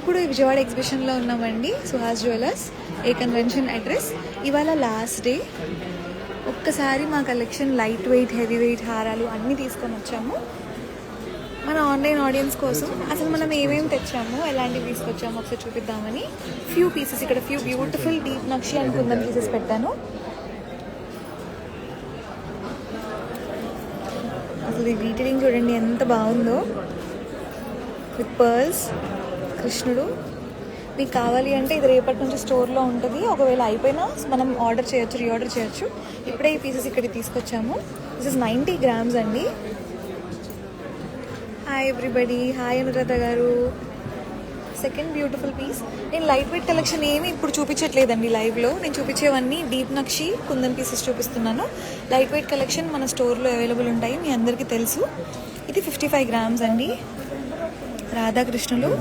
ఇప్పుడు విజయవాడ ఎగ్జిబిషన్లో ఉన్నామండి, సుహాస్ జ్యువెలర్స్, ఏ కన్వెన్షన్ అడ్రస్. ఇవాళ లాస్ట్ డే. ఒక్కసారి మా collection light weight, heavy weight హారాలు అన్నీ తీసుకొని వచ్చాము మన ఆన్లైన్ ఆడియన్స్ కోసం. అసలు మనం ఏమేమి తెచ్చాము, ఎలాంటివి తీసుకొచ్చాము ఒకసారి చూపిద్దామని. ఫ్యూ పీసెస్, ఇక్కడ few beautiful deep nakshi and kundan pieces పెట్టాను. అసలు ఈ డీటెయిలింగ్ చూడండి ఎంత బాగుందో, విత్ పర్ల్స్, కృష్ణుడు. మీకు కావాలి అంటే ఇది రేపటి నుంచి స్టోర్లో ఉంటుంది. ఒకవేళ అయిపోయినా మనం ఆర్డర్ చేయొచ్చు, రీఆర్డర్ చేయొచ్చు. ఇప్పుడే ఈ పీసెస్ ఇక్కడికి తీసుకొచ్చాము. దిస్ ఇస్ 90 grams అండి. హాయ్ ఎవ్రీబడి, హాయ్ అనురాధ గారు. Second beautiful piece. నేను లైట్ వెయిట్ కలెక్షన్ ఏమి ఇప్పుడు చూపించట్లేదండి లైవ్లో. నేను చూపించేవన్నీ డీప్ నక్షి, కుందన్ పీసెస్ చూపిస్తున్నాను. లైట్ వెయిట్ కలెక్షన్ మన స్టోర్లో అవైలబుల్ ఉంటాయి, మీ అందరికీ తెలుసు. ఇది 55 grams అండి. రాధాకృష్ణులు.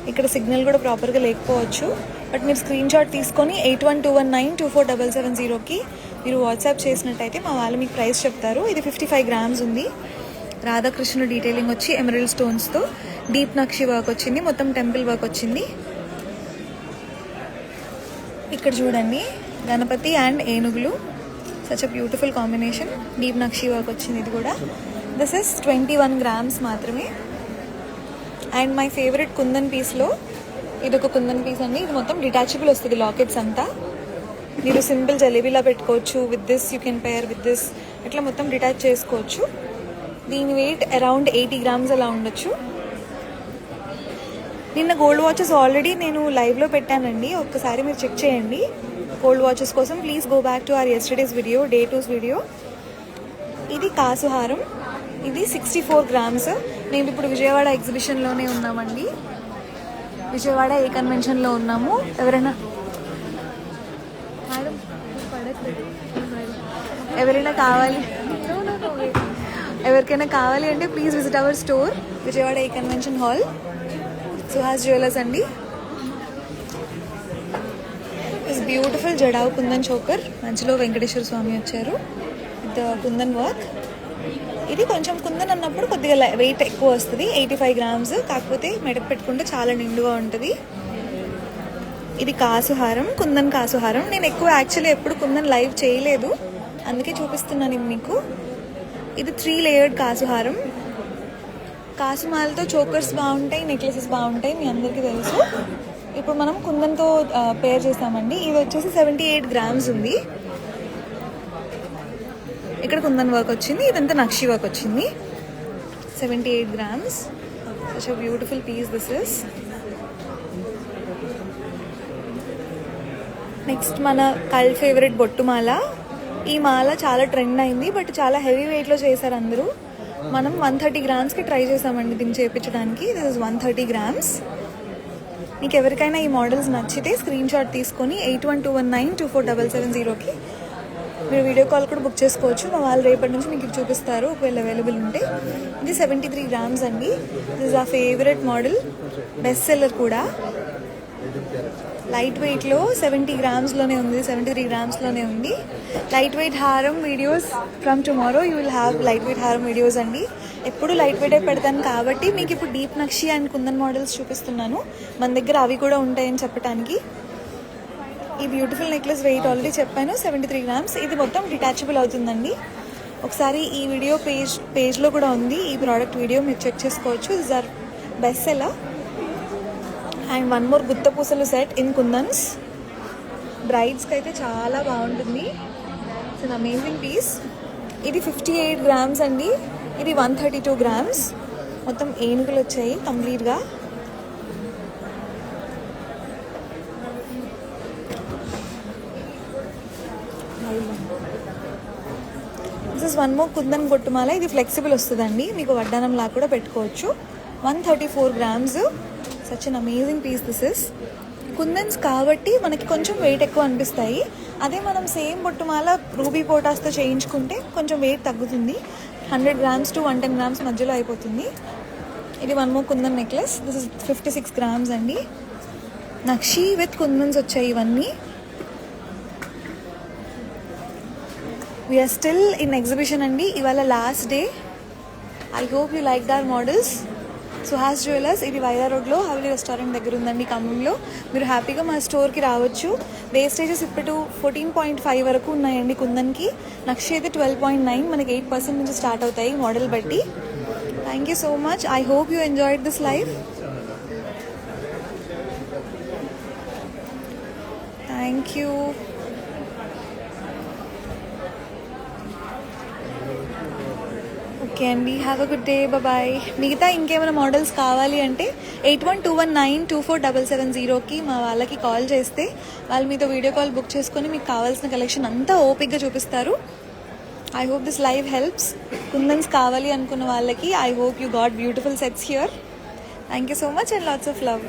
ఇక్కడ సిగ్నల్ కూడా ప్రాపర్గా లేకపోవచ్చు, బట్ మీరు స్క్రీన్ షాట్ తీసుకొని 8121924770కి మీరు వాట్సాప్ చేసినట్టయితే మా వాళ్ళు మీకు ప్రైస్ చెప్తారు. ఇది 55 grams ఉంది. రాధాకృష్ణుడు డీటెయిలింగ్ వచ్చి ఎమరల్డ్ స్టోన్స్తో డీప్ నక్షి వర్క్ వచ్చింది, మొత్తం టెంపుల్ వర్క్ వచ్చింది. ఇక్కడ చూడండి, గణపతి అండ్ ఏనుగులు, such a beautiful combination. Deep nakshi work వచ్చింది. ఇది కూడా దిస్ ఇస్ 21 grams మాత్రమే. అండ్ మై ఫేవరెట్ కుందన్ పీస్లో ఇది ఒక కుందన్ పీస్ అండి. ఇది మొత్తం డిటాచబుల్ వస్తుంది, లాకెట్స్ అంతా. మీరు సింపుల్ జలేబీలా పెట్టుకోవచ్చు. With this you can pair with this, ఇట్లా మొత్తం డిటాచ్ చేసుకోవచ్చు. దీని వెయిట్ అరౌండ్ 80 grams అలా ఉండొచ్చు. నిన్న గోల్డ్ వాచెస్ ఆల్రెడీ నేను లైవ్లో పెట్టానండి, ఒక్కసారి మీరు చెక్ చేయండి. గోల్డ్ వాచెస్ కోసం please go back to our yesterday's video, day 2's video. ఇది కాసుహారం. ఇది 64 grams. మేము ఇప్పుడు విజయవాడ ఎగ్జిబిషన్లోనే ఉన్నామండి. విజయవాడ ఏ కన్వెన్షన్లో ఉన్నాము. ఎవరైనా కావాలి అంటే please visit our store, Vijayawada A convention hall, Suhas jewellers అండి. ఇస్ బ్యూటిఫుల్ జడావు కుందన్ చోకర్, మధ్యలో వెంకటేశ్వర స్వామి వచ్చారు విత్ కుందన్ వర్క్. ఇది కొంచెం కుందన్ అన్నప్పుడు కొద్దిగా వెయిట్ ఎక్కువ వస్తుంది, 85 grams. కాకపోతే మెడకు పెట్టుకుంటే చాలా నిండుగా ఉంటుంది. ఇది కాసుహారం, కుందన్ కాసుహారం. నేను ఎక్కువ యాక్చువల్లీ ఎప్పుడు కుందన్ లైవ్ చేయలేదు, అందుకే చూపిస్తున్నాను ఇది మీకు. ఇది 3 layered కాసుహారం. కాసుమాలతో చోకర్స్ బాగుంటాయి, నెక్లెసెస్ బాగుంటాయి, మీ అందరికీ తెలుసు. ఇప్పుడు మనం కుందన్తో పేర్ చేస్తామండి. ఇది వచ్చేసి 78 grams ఉంది. ఇక్కడ కుందన్ వర్క్ వచ్చింది, ఇదంతా నక్షి వర్క్ వచ్చింది. 78 grams. Such a beautiful piece this is. Next మన కల్ ఫేవరెట్ బొట్టుమాల. ఈ మాల చాలా ట్రెండ్ అయింది, బట్ చాలా హెవీ వెయిట్లో చేశారు అందరూ. మనం 130 grams ట్రై చేసామండి దీన్ని చేయించడానికి. This is 130 grams. మీకు ఎవరికైనా ఈ మోడల్స్ నచ్చితే స్క్రీన్ షాట్ తీసుకొని 8121924770కి మీరు వీడియో కాల్ కూడా బుక్ చేసుకోవచ్చు. మా వాళ్ళు రేపటి నుంచి మీకు చూపిస్తారు ఒకవేళ అవైలబుల్ ఉంటే. ఇది 73 grams అండి. దిస్ ఇస్ ఆ ఫేవరెట్ మోడల్, బెస్ట్ సెల్లర్ కూడా. లైట్ వెయిట్లో 70 grams-లోనే ఉంది, 73 grams-లోనే ఉంది. లైట్ వెయిట్ హారం videos from tomorrow you will have light weight హారం వీడియోస్ అండి. ఎప్పుడు లైట్ వెయిటే పెడతాను కాబట్టి మీకు ఇప్పుడు deep nakshi and kundan models చూపిస్తున్నాను. మన దగ్గర అవి కూడా ఉంటాయని చెప్పడానికి. ఈ బ్యూటిఫుల్ నెక్లెస్ వెయిట్ ఆల్రెడీ చెప్పాను, 73 grams. ఇది మొత్తం డిటాచబుల్ అవుతుందండి. ఒకసారి ఈ వీడియో పేజ్లో కూడా ఉంది, ఈ ప్రోడక్ట్ వీడియో మీరు చెక్ చేసుకోవచ్చు. This are best seller. And one more గుత్త పూసలు సెట్ ఇన్ కుందన్స్. బ్రైడ్స్కి అయితే చాలా బాగుంటుంది. It's an amazing piece. ఇది 58 grams అండి. ఇది 132 grams. మొత్తం ఏనుగులు వచ్చాయి కంప్లీట్గా. This is one more kundan బొట్టుమాల. ఇది ఫ్లెక్సిబుల్ వస్తుందండి, మీకు వడ్డానంలా కూడా పెట్టుకోవచ్చు. 134 grams. Such an amazing piece this is. Kundans కాబట్టి మనకి కొంచెం వెయిట్ ఎక్కువ అనిపిస్తాయి. అదే మనం సేమ్ బొట్టుమాల రూబీ పోటాస్తో చేయించుకుంటే కొంచెం వెయిట్ తగ్గుతుంది. 100 grams to 110 grams మధ్యలో అయిపోతుంది. ఇది one more kundan necklace. This is 56 grams అండి. నక్షి విత్ కుందన్స్ వచ్చాయి ఇవన్నీ. వీఆర్ స్టిల్ ఇన్ ఎగ్జిబిషన్ అండి. ఇవాళ last day. I hope you like their models. Suhas jewellers, ఇది వైరా రోడ్లో హవలీ రెస్టారెంట్ దగ్గర ఉందండి ఖమ్మంలో. మీరు హ్యాపీగా మా స్టోర్కి రావచ్చు. వేస్టేజెస్ ఇప్పుడు 14.5 వరకు ఉన్నాయండి కుందన్కి. నక్షి అయితే 12.9, మనకి 8% నుంచి స్టార్ట్ అవుతాయి మోడల్ బట్టి. Thank you so much. I hope you enjoyed this live. Thank you. Okay అండి, have a good day, bye. మిగతా ఇంకేమైనా మోడల్స్ కావాలి అంటే 8121924770కి మా వాళ్ళకి కాల్ చేస్తే వాళ్ళు మీతో వీడియో కాల్ బుక్ చేసుకొని మీకు కావాల్సిన కలెక్షన్ అంతా ఓపిక్గా చూపిస్తారు. I hope this live helps. Kundans కావాలి అనుకున్న వాళ్ళకి I hope you got beautiful sets here. Thank you so much and lots of love.